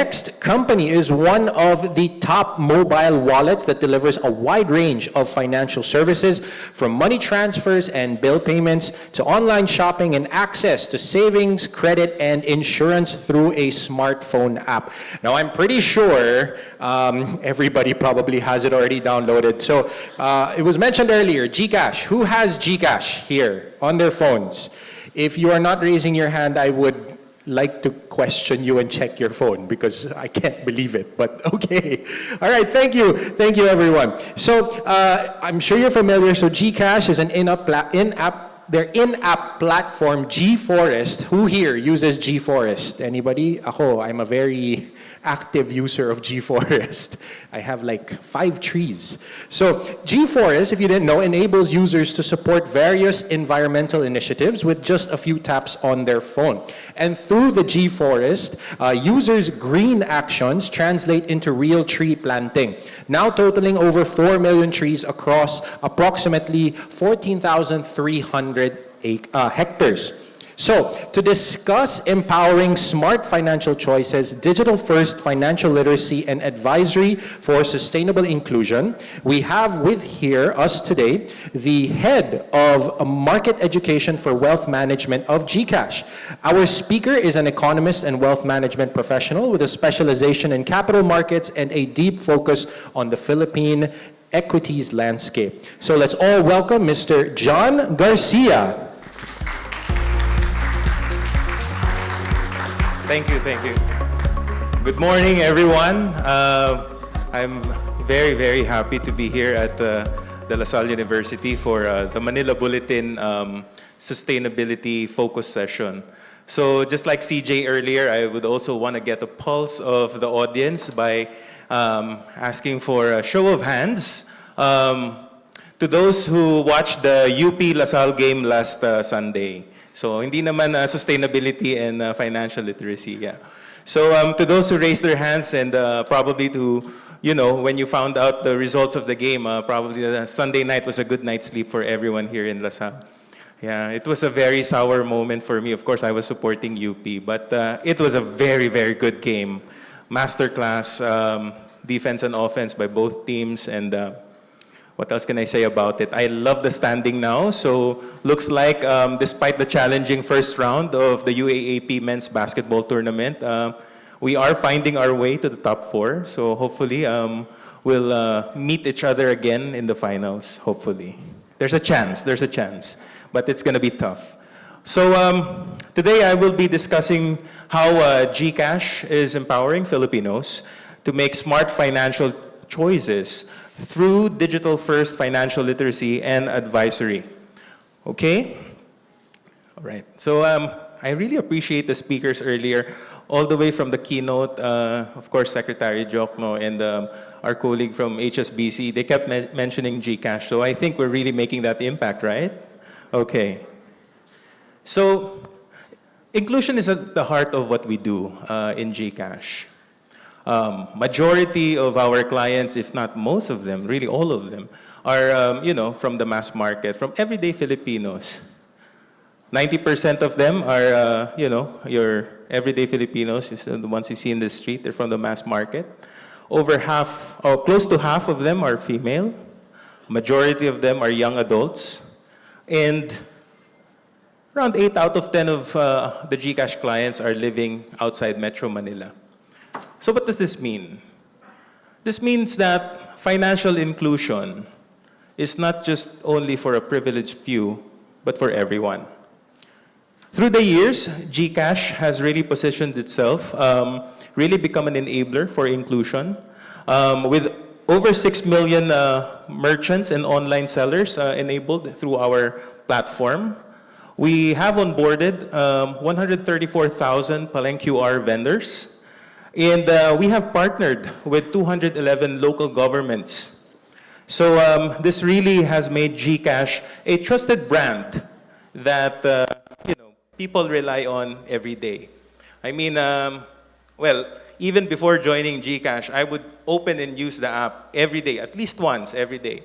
Next company is one of the top mobile wallets that delivers a wide range of financial services, from money transfers and bill payments to online shopping and access to savings, credit, and insurance through a smartphone app. Now, I'm pretty sure everybody probably has it already downloaded. So it was mentioned earlier, GCash. Who has GCash here on their phones? If you are not raising your hand, I would like to question you and check your phone because I can't believe it, but okay. All right, thank you everyone. So I'm sure you're familiar. So GCash is an their in-app platform, GForest. Who here uses GForest? Anybody? Ako, I'm a very active user of GForest. I have like 5 trees. So GForest, if you didn't know, enables users to support various environmental initiatives with just a few taps on their phone. And through the GForest, users' green actions translate into real tree planting, now totaling over 4 million trees across approximately 14,300 hectares. So, to discuss empowering smart financial choices, digital-first financial literacy, and advisory for sustainable inclusion, we have with us today the head of market education for wealth management of GCash. Our speaker is an economist and wealth management professional with a specialization in capital markets and a deep focus on the Philippine equities landscape. So let's all welcome Mr. John Garcia. Thank you. Good morning, everyone. I'm very, very happy to be here at De La Salle University for the Manila Bulletin Sustainability Focus Session. So just like CJ earlier, I would also want to get a pulse of the audience by asking for a show of hands to those who watched the UP La Salle game last Sunday. So hindi naman sustainability and financial literacy, yeah. So to those who raised their hands and probably to, when you found out the results of the game, probably the Sunday night was a good night's sleep for everyone here in La Salle. Yeah, it was a very sour moment for me. Of course, I was supporting UP, but it was a very, very good game. Masterclass defense and offense by both teams, and what else can I say about it? I love the standing now. So looks like despite the challenging first round of the UAAP men's basketball tournament, we are finding our way to the top 4. So hopefully we'll meet each other again in the finals, hopefully. There's a chance, but it's gonna be tough. So today I will be discussing how GCash is empowering Filipinos to make smart financial choices through digital-first financial literacy and advisory. Okay? All right. So I really appreciate the speakers earlier, all the way from the keynote, of course, Secretary Jokno and our colleague from HSBC. They kept mentioning GCash, so I think we're really making that impact, right? Okay. So inclusion is at the heart of what we do in GCash. Majority of our clients, if not most of them, really all of them, are from the mass market, from everyday Filipinos. 90% of them are your everyday Filipinos, the ones you see in the street. They're from the mass market. Over half, or close to half of them are female. Majority of them are young adults, and around 8 out of 10 of the GCash clients are living outside Metro Manila. So what does this mean? This means that financial inclusion is not just only for a privileged few, but for everyone. Through the years, GCash has really positioned itself, really become an enabler for inclusion, with over 6 million merchants and online sellers enabled through our platform. We have onboarded 134,000 Paleng QR vendors. And we have partnered with 211 local governments. So this really has made GCash a trusted brand that people rely on every day. I mean, well, even before joining GCash, I would open and use the app every day, at least once every day.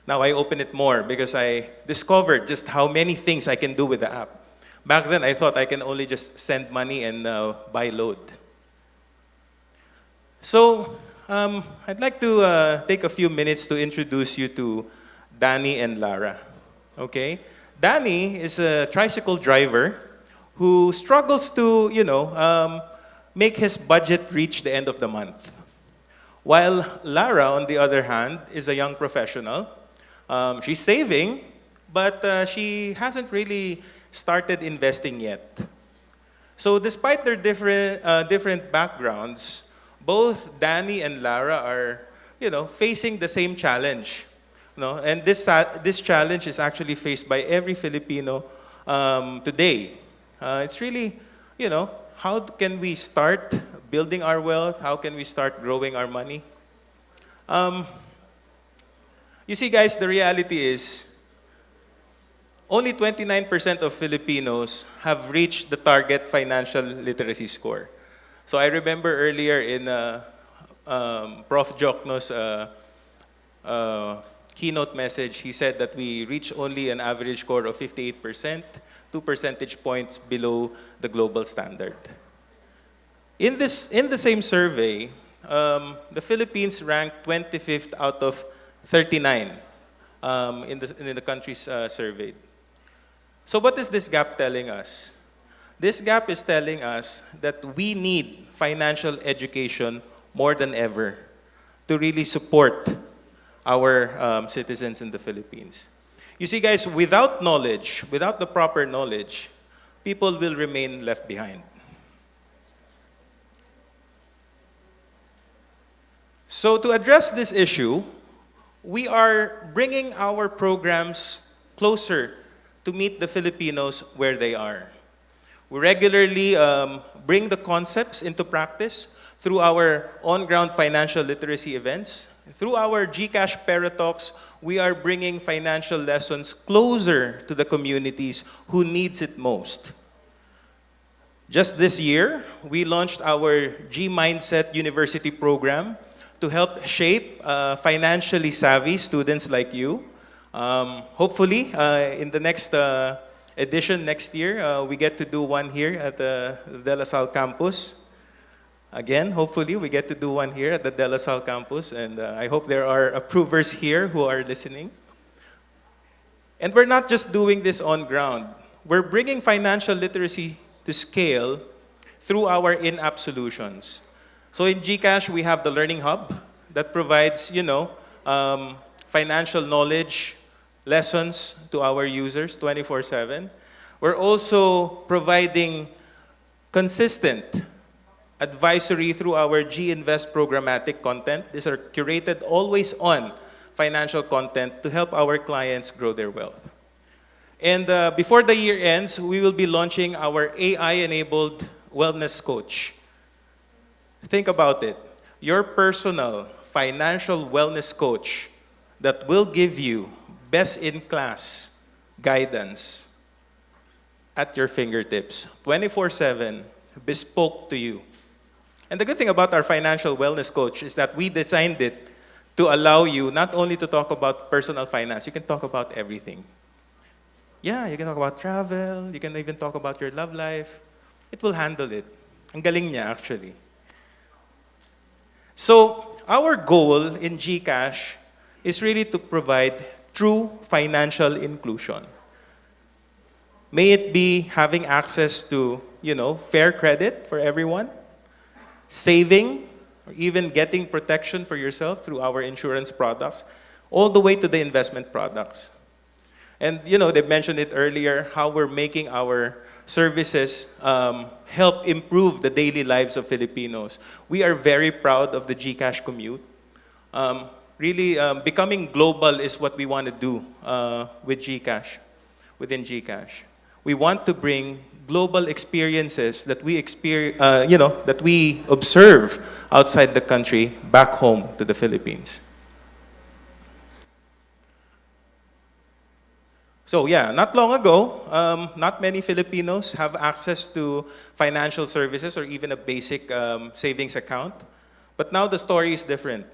Now I open it more because I discovered just how many things I can do with the app. Back then, I thought I can only just send money and buy load. So, I'd like to take a few minutes to introduce you to Danny and Lara. Okay? Danny is a tricycle driver who struggles to, make his budget reach the end of the month. While Lara, on the other hand, is a young professional. She's saving, but she hasn't really started investing yet. So despite their different backgrounds, both Danny and Lara are, facing the same challenge. And this challenge is actually faced by every Filipino today. It's really, how can we start building our wealth? How can we start growing our money? Um, you see, guys, the reality is only 29% of Filipinos have reached the target financial literacy score. So I remember earlier in Prof. Jokno's keynote message, he said that we reach only an average score of 58%, 2 percentage points below the global standard. In the same survey, the Philippines ranked 25th out of 39 in the countries surveyed. So what is this gap telling us? This gap is telling us that we need financial education more than ever to really support our citizens in the Philippines. You see, guys, without knowledge, without the proper knowledge, people will remain left behind. So to address this issue, we are bringing our programs closer to meet the Filipinos where they are. We regularly bring the concepts into practice through our on-ground financial literacy events. Through our GCash Pera Talks, we are bringing financial lessons closer to the communities who needs it most. Just this year, we launched our G-Mindset University program to help shape financially savvy students like you. Hopefully, in the next edition next year, we get to do one here at the De La Salle campus. Again, hopefully, we get to do one here at the De La Salle campus, and I hope there are approvers here who are listening. And we're not just doing this on ground. We're bringing financial literacy to scale through our in-app solutions. So in GCash, we have the Learning Hub that provides, financial knowledge lessons to our users 24/7. We're also providing consistent advisory through our G-Invest programmatic content. These are curated, always-on financial content to help our clients grow their wealth. And before the year ends, we will be launching our AI-enabled wellness coach. Think about it. Your personal financial wellness coach that will give you best-in-class guidance at your fingertips, 24/7, bespoke to you. And the good thing about our financial wellness coach is that we designed it to allow you not only to talk about personal finance, you can talk about everything. Yeah, you can talk about travel, you can even talk about your love life. It will handle it. Ang galing niya, actually. So, our goal in GCash is really to provide true financial inclusion. May it be having access to, fair credit for everyone, saving, or even getting protection for yourself through our insurance products, all the way to the investment products. And, they mentioned it earlier, how we're making our services help improve the daily lives of Filipinos. We are very proud of the GCash commute. Really, becoming global is what we want to do with GCash, within GCash. We want to bring global experiences that we that we observe outside the country back home to the Philippines. So yeah, not long ago, not many Filipinos have access to financial services or even a basic savings account. But now the story is different.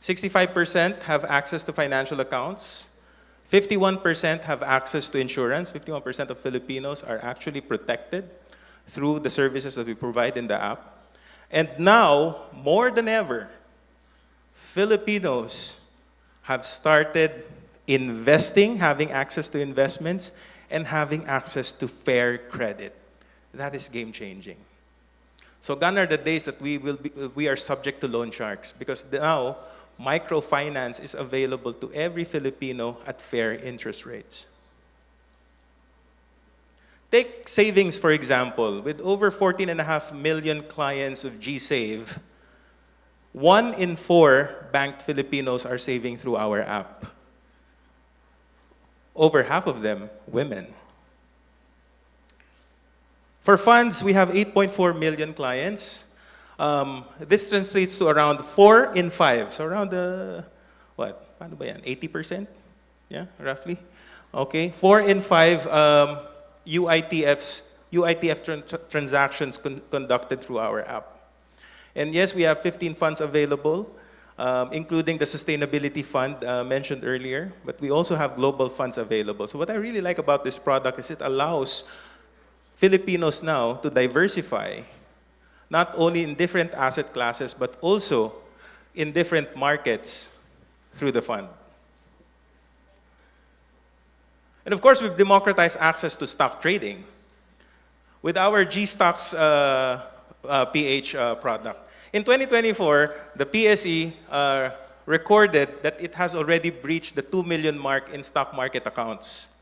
65% have access to financial accounts. 51% have access to insurance. 51% of Filipinos are actually protected through the services that we provide in the app. And now, more than ever, Filipinos have started investing, having access to investments, and having access to fair credit. That is game-changing. So gone are the days that we are subject to loan sharks, because now microfinance is available to every Filipino at fair interest rates. Take savings, for example. With over 14.5 million clients of GSave, 1 in 4 banked Filipinos are saving through our app. Over half of them, women. For funds, we have 8.4 million clients. This translates to around 4 in 5. So around, what? Paano ba yan? 80%? Yeah, roughly. Okay, 4 in 5 UITF transactions conducted through our app. And yes, we have 15 funds available, including the sustainability fund mentioned earlier, but we also have global funds available. So what I really like about this product is it allows Filipinos now to diversify, not only in different asset classes, but also in different markets through the fund. And of course, we've democratized access to stock trading with our G-Stocks PH product. In 2024, the PSE recorded that it has already breached the 2 million mark in stock market accounts.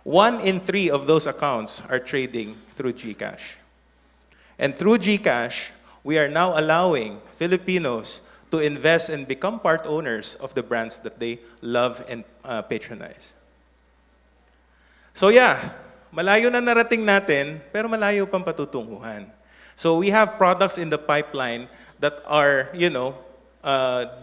1 in 3 of those accounts are trading through GCash. And through GCash, we are now allowing Filipinos to invest and become part owners of the brands that they love and patronize. So yeah, malayo na narating natin, pero malayo pang patutunguhan. So we have products in the pipeline that are,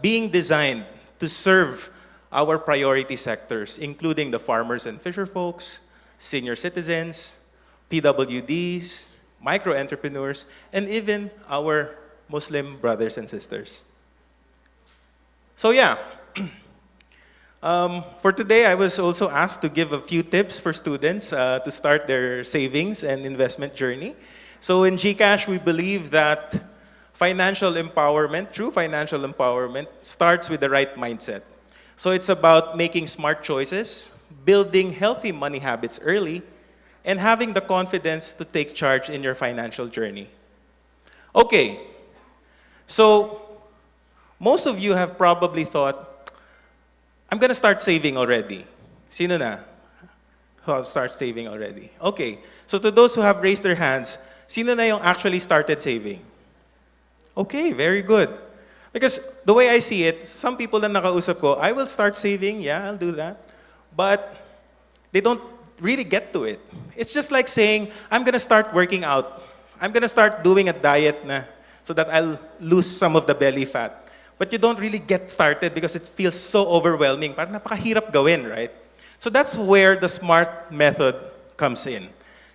being designed to serve our priority sectors, including the farmers and fisher folks, senior citizens, PWDs, micro-entrepreneurs, and even our Muslim brothers and sisters. So yeah, for today I was also asked to give a few tips for students to start their savings and investment journey. So in GCash, we believe that financial empowerment, true financial empowerment, starts with the right mindset. So it's about making smart choices, building healthy money habits early, and having the confidence to take charge in your financial journey. Okay, so most of you have probably thought, I'm gonna start saving already. Sino na? Who have start saving already? Okay, so to those who have raised their hands, sino na yung actually started saving? Okay, very good. Because the way I see it, some people na nakausap ko, I will start saving, yeah, I'll do that. But they don't really get to it. It's just like saying, I'm gonna start working out. I'm gonna start doing a diet na so that I'll lose some of the belly fat. But you don't really get started because it feels so overwhelming. Parang napakahirap gawin, right? So that's where the SMART method comes in.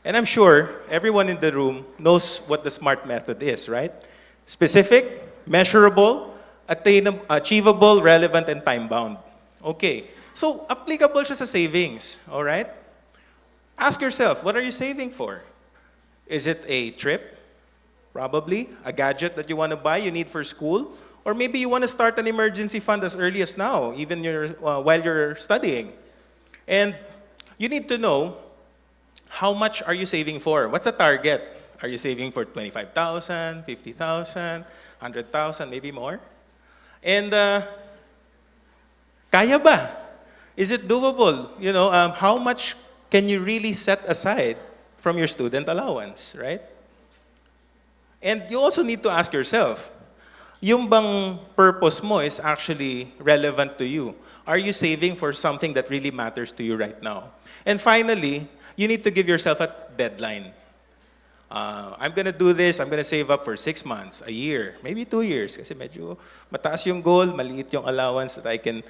And I'm sure everyone in the room knows what the SMART method is, right? Specific, measurable, achievable, relevant, and time-bound. Okay, so applicable siya sa savings, all right? Ask yourself, what are you saving for? Is it a trip? Probably. A gadget that you want to buy, you need for school? Or maybe you want to start an emergency fund as early as now, even while you're studying. And you need to know, how much are you saving for? What's the target? Are you saving for 25,000, 50,000, 100,000, maybe more? And kaya ba? Is it doable? How much can you really set aside from your student allowance, right? And you also need to ask yourself, yung bang purpose mo is actually relevant to you? Are you saving for something that really matters to you right now? And finally, you need to give yourself a deadline. I'm gonna do this, I'm gonna save up for 6 months, a year, maybe 2 years. Kasi medyo mataas yung goal, maliit yung allowance that I can,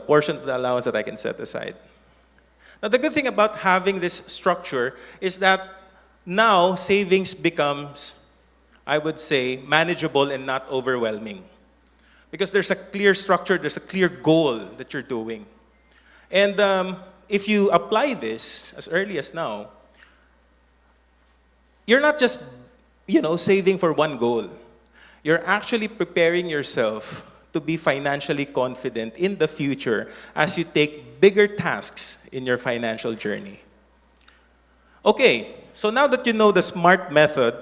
portion of the allowance that I can set aside. Now, the good thing about having this structure is that now savings becomes, I would say, manageable and not overwhelming. Because there's a clear structure, there's a clear goal that you're doing. And if you apply this as early as now, you're not just, saving for one goal. You're actually preparing yourself to be financially confident in the future as you take bigger tasks in your financial journey. Okay, so now that you know the SMART method,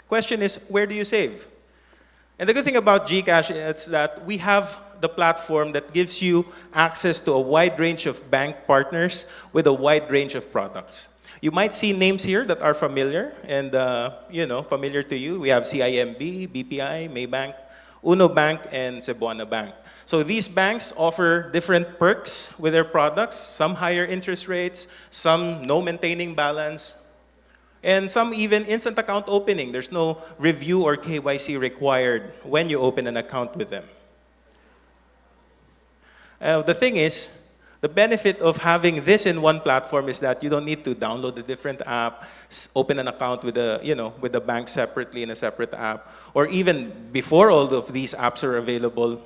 question is, where do you save? And the good thing about GCash is that we have the platform that gives you access to a wide range of bank partners with a wide range of products. You might see names here that are familiar and familiar to you. We have CIMB, BPI, Maybank, Uno Bank, and Cebuana Bank. So these banks offer different perks with their products, some higher interest rates, some no maintaining balance, and some even instant account opening. There's no review or KYC required when you open an account with them. The thing is, the benefit of having this in one platform is that you don't need to download a different app, open an account with the bank separately in a separate app, or even before all of these apps are available,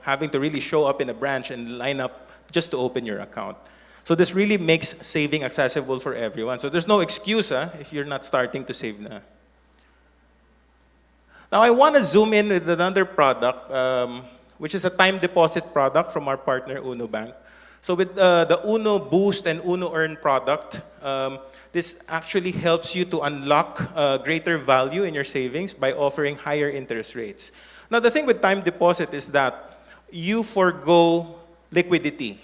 having to really show up in a branch and line up just to open your account. So this really makes saving accessible for everyone. So there's no excuse if you're not starting to save na. Now I want to zoom in with another product, which is a time deposit product from our partner Uno Bank. So with the Uno Boost and Uno Earn product, this actually helps you to unlock greater value in your savings by offering higher interest rates. Now the thing with time deposit is that you forego liquidity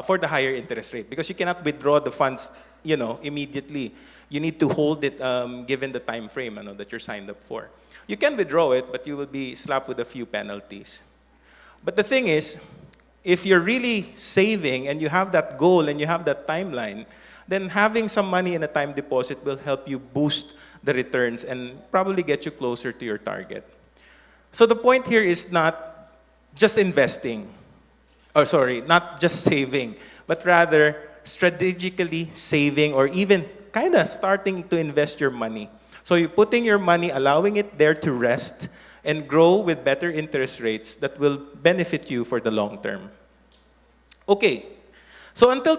for the higher interest rate because you cannot withdraw the funds immediately. You need to hold it given the time frame that you're signed up for. You can withdraw it, but you will be slapped with a few penalties. But the thing is, if you're really saving and you have that goal and you have that timeline, then having some money in a time deposit will help you boost the returns and probably get you closer to your target. So the point here is not just investing, not just saving, but rather strategically saving or even kind of starting to invest your money. So you're putting your money, allowing it there to rest and grow with better interest rates that will benefit you for the long term. Okay, so until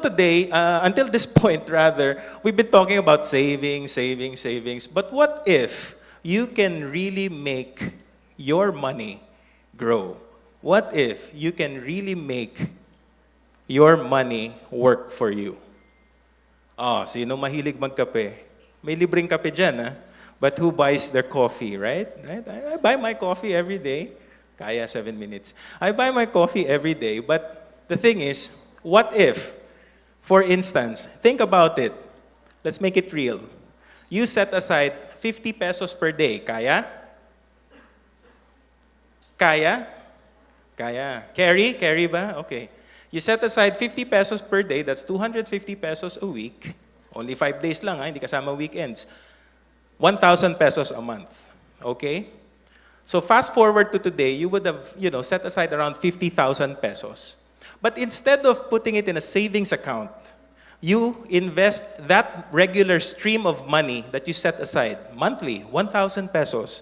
this point rather, we've been talking about savings. But what if you can really make your money grow? What if you can really make your money work for you? Sino mahilig magkape? May libreng kape dyan, But who buys their coffee, right? I buy my coffee every day. Kaya 7 minutes. I buy my coffee every day, but the thing is, what if, for instance, think about it. Let's make it real. You set aside 50 pesos per day. Kaya? Kaya? Kaya. Carry ba? Okay. You set aside 50 pesos per day, that's 250 pesos a week. Only 5 days lang, hindi kasama weekends. 1,000 pesos a month. Okay? So fast forward to today, you would have, set aside around 50,000 pesos. But instead of putting it in a savings account, you invest that regular stream of money that you set aside monthly, 1,000 pesos,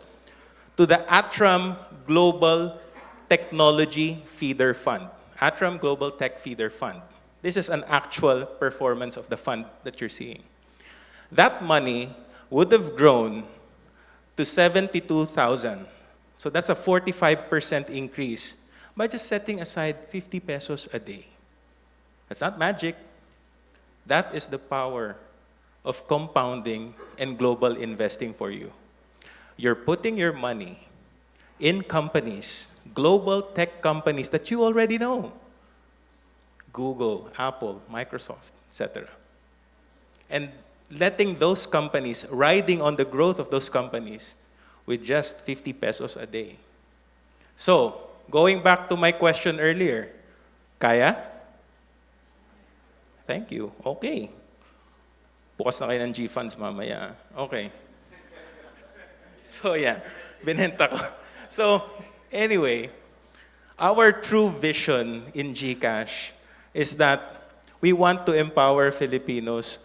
to the Atram Global Technology Feeder Fund. Atram Global Tech Feeder Fund. This is an actual performance of the fund that you're seeing. That money would have grown to 72,000. So that's a 45% increase by just setting aside 50 pesos a day. That's not magic. That is the power of compounding and global investing for you. You're putting your money in companies, global tech companies that you already know. Google, Apple, Microsoft, etc. And letting those companies, riding on the growth of those companies with just 50 pesos a day. So, going back to my question earlier, kaya? Thank you. Okay. Bukas na kayo ng G-Funds mamaya. Okay. So, yeah. Binenta ko. So, anyway, our true vision in GCash is that we want to empower Filipinos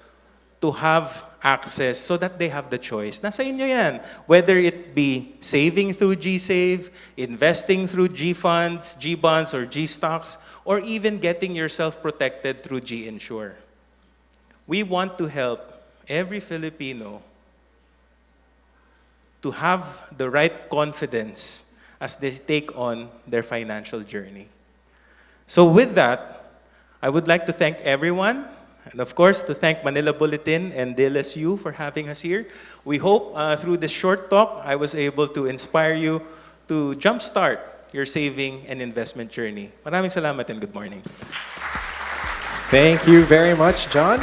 to have access so that they have the choice. Nasa inyo yan. Whether it be saving through GSave, investing through G-Funds, G-Bonds, or G-Stocks, or even getting yourself protected through G-Insure. We want to help every Filipino to have the right confidence as they take on their financial journey. So with that, I would like to thank everyone, and of course to thank Manila Bulletin and DLSU for having us here. We hope through this short talk, I was able to inspire you to jumpstart your saving and investment journey. Maraming salamat and good morning. Thank you very much, John.